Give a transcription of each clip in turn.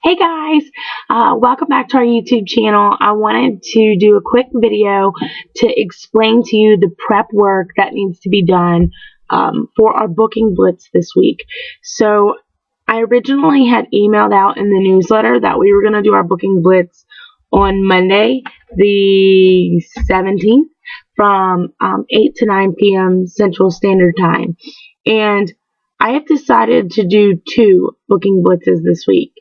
Hey guys, welcome back to our YouTube channel. I wanted to do a quick video to explain to you the prep work that needs to be done for our booking blitz this week. So I originally had emailed out in the newsletter that we were going to do our booking blitz on Monday, the 17th from 8 to 9 p.m. Central Standard Time. And I have decided to do 2 booking blitzes this week.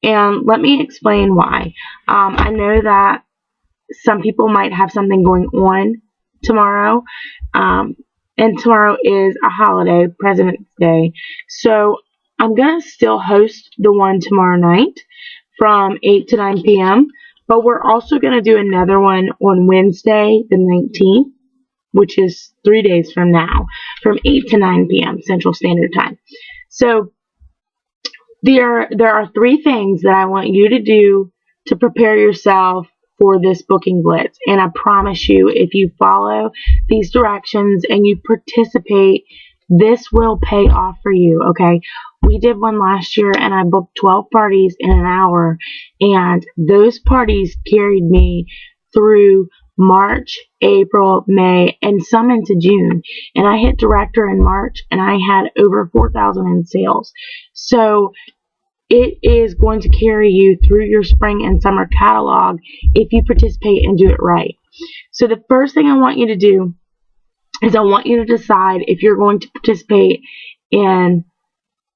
And let me explain why. I know that some people might have something going on tomorrow. And tomorrow is a holiday, President's Day. So I'm going to still host the one tomorrow night from 8 to 9 p.m. But we're also going to do another one on Wednesday, the 19th, which is 3 days from now, from 8 to 9 p.m. Central Standard Time. So there are 3 things that I want you to do to prepare yourself for this booking blitz. And I promise you, if you follow these directions and you participate, this will pay off for you, okay? We did one last year and I booked 12 parties in an hour, and those parties carried me through March, April, May, and some into June. And I hit director in March and I had over 4,000 in sales. So it is going to carry you through your spring and summer catalog if you participate and do it right. So the first thing I want you to do is I want you to decide if you're going to participate in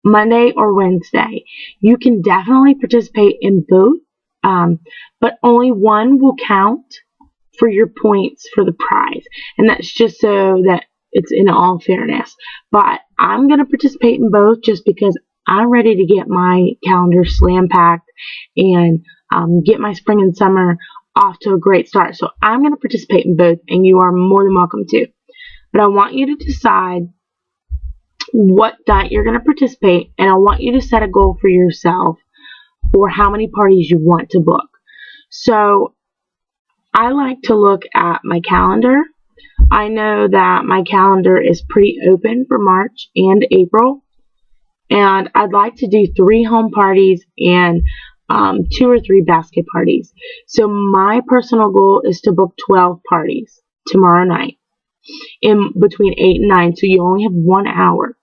Monday or Wednesday. You can definitely participate in both, but only one will count for your points for the prize. And that's just so that it's in all fairness. But I'm going to participate in both just because I'm ready to get my calendar slam packed and get my spring and summer off to a great start. So I'm going to participate in both, and you are more than welcome to. But I want you to decide what night you're going to participate, and I want you to set a goal for yourself for how many parties you want to book. So I like to look at my calendar. I know that my calendar is pretty open for March and April. And I'd like to do 3 home parties and 2 or 3 basket parties. So my personal goal is to book 12 parties tomorrow night in between 8 and 9. So you only have 1 hour.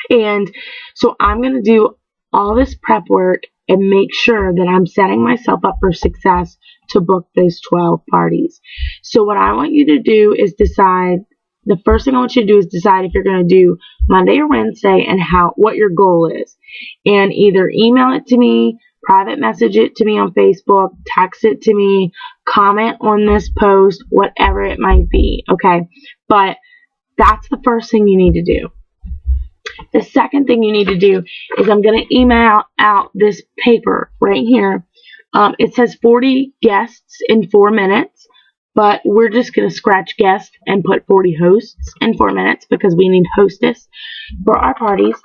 And so I'm going to do all this prep work and make sure that I'm setting myself up for success to book those 12 parties. So what I want you to do is decide. The first thing I want you to do is decide if you're going to do Monday or Wednesday and what your goal is. And either email it to me, private message it to me on Facebook, text it to me, comment on this post, whatever it might be, okay? But that's the first thing you need to do. The second thing you need to do is I'm going to email out this paper right here. It says 40 guests in 4 minutes. But we're just going to scratch guest and put 40 hosts in 4 minutes because we need hostess for our parties.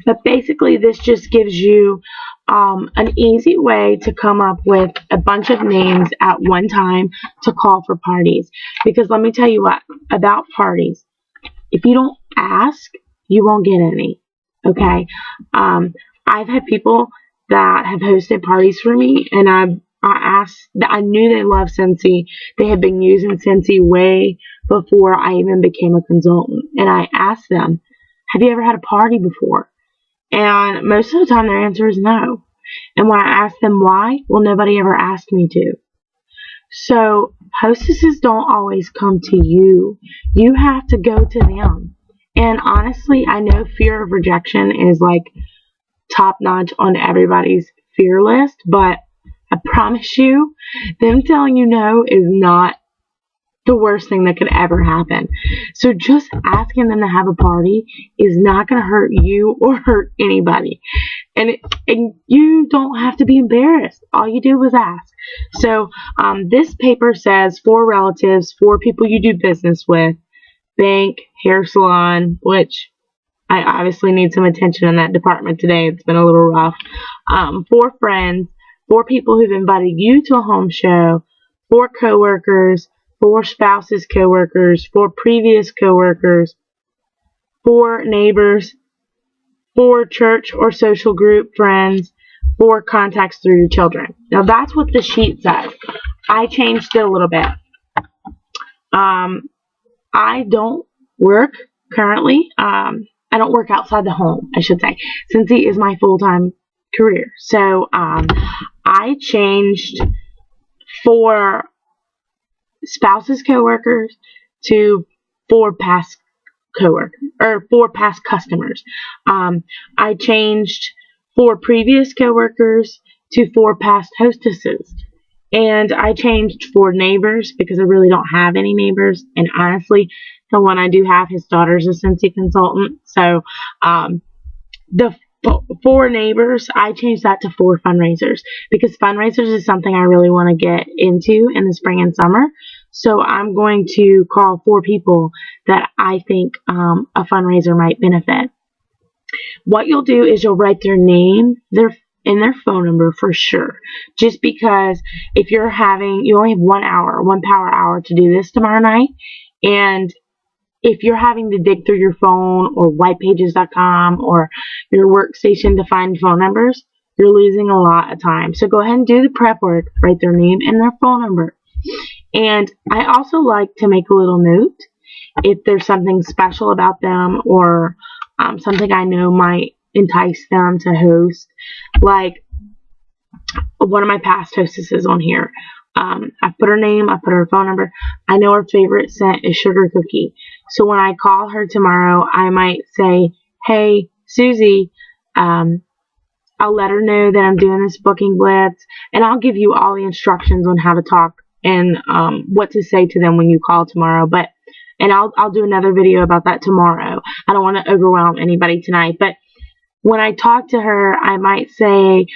But basically, this just gives you an easy way to come up with a bunch of names at one time to call for parties. Because let me tell you what, about parties, if you don't ask, you won't get any. Okay? I've had people that have hosted parties for me, and I knew they loved Scentsy. They had been using Scentsy way before I even became a consultant. And I asked them, have you ever had a party before? And most of the time their answer is no. And when I asked them why, well, nobody ever asked me to. So hostesses don't always come to you. You have to go to them. And honestly, I know fear of rejection is like top notch on everybody's fear list, but I promise you, them telling you no is not the worst thing that could ever happen. So just asking them to have a party is not going to hurt you or hurt anybody. And you don't have to be embarrassed. All you do is ask. So this paper says 4 relatives, 4 people you do business with, bank, hair salon, which I obviously need some attention in that department today. It's been a little rough. 4 friends, 4 people who've invited you to a home show, 4 coworkers, 4 spouses coworkers, 4 previous coworkers, 4 neighbors, 4 church or social group friends, 4 contacts through your children. Now that's what the sheet says. I changed it a little bit. I don't work currently. I don't work outside the home, I should say. Scentsy is my full-time career. So I changed 4 spouses, coworkers to 4 past coworkers or 4 past customers. I changed 4 previous coworkers to 4 past hostesses. And I changed 4 neighbors because I really don't have any neighbors. And honestly, the one I do have, his daughter's a Scentsy consultant. So the 4 neighbors, I changed that to 4 fundraisers because fundraisers is something I really want to get into in the spring and summer. So I'm going to call 4 people that I think a fundraiser might benefit. What you'll do is you'll write their name, their phone number for sure. Just because if you only have 1 hour, 1 power hour to do this tomorrow night, and if you're having to dig through your phone or whitepages.com or your workstation to find phone numbers, you're losing a lot of time. So go ahead and do the prep work, write their name and their phone number. And I also like to make a little note if there's something special about them or something I know might entice them to host. Like one of my past hostesses on here. I put her name, I put her phone number. I know her favorite scent is sugar cookie. So when I call her tomorrow, I might say, hey, Susie, I'll let her know that I'm doing this booking blitz, and I'll give you all the instructions on how to talk and what to say to them when you call tomorrow. And I'll do another video about that tomorrow. I don't want to overwhelm anybody tonight, but when I talk to her, I might say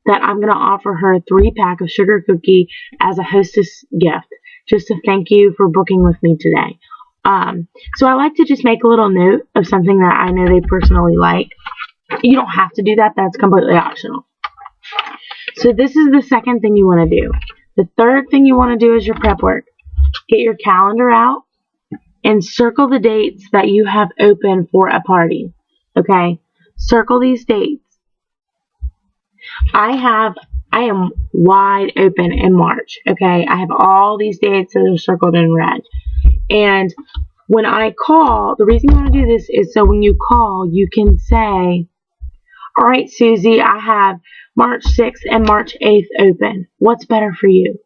that I'm going to offer her a 3-pack of sugar cookie as a hostess gift, just to thank you for booking with me today. So I like to just make a little note of something that I know they personally like. You don't have to do that. That's completely optional. So this is the second thing you want to do. The third thing you want to do is your prep work. Get your calendar out and circle the dates that you have open for a party. Okay? Circle these dates. I am wide open in March. Okay? I have all these dates that are circled in red. And when I call, the reason you want to do this is so when you call, you can say, all right, Susie, I have March 6th and March 8th open. What's better for you?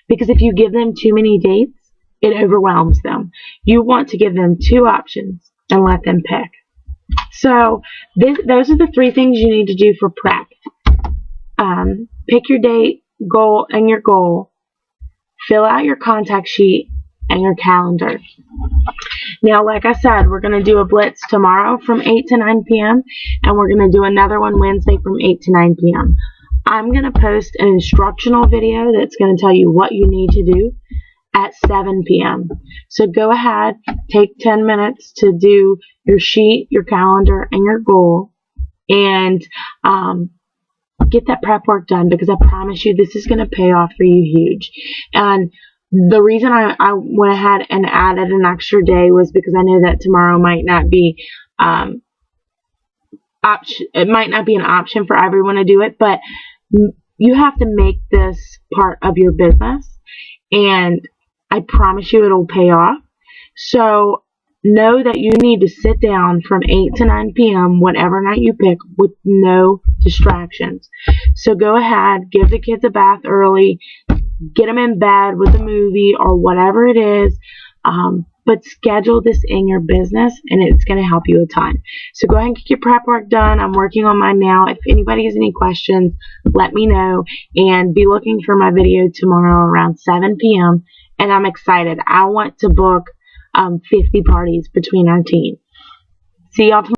Because if you give them too many dates, it overwhelms them. You want to give them 2 options and let them pick. So those are the 3 things you need to do for prep. Pick your date, goal, and your goal. Fill out your contact sheet and your calendar. Now, like I said, we're going to do a blitz tomorrow from 8 to 9 p.m. and we're going to do another one Wednesday from 8 to 9 p.m. I'm going to post an instructional video that's going to tell you what you need to do at 7 p.m. So go ahead, take 10 minutes to do your sheet, your calendar, and your goal, and get that prep work done, because I promise you this is going to pay off for you huge. And the reason I went ahead and added an extra day was because I know that tomorrow might not be it might not be an option for everyone to do it, but you have to make this part of your business, and I promise you it'll pay off. So know that you need to sit down from 8 to 9 p.m. whatever night you pick with no distractions. So go ahead, give the kids a bath early, get them in bed with a movie or whatever it is, but schedule this in your business and it's going to help you a ton. So go ahead and get your prep work done. I'm working on mine now. If anybody has any questions, let me know, and be looking for my video tomorrow around 7 p.m. And I'm excited. I want to book 50 parties between our team. See y'all tomorrow.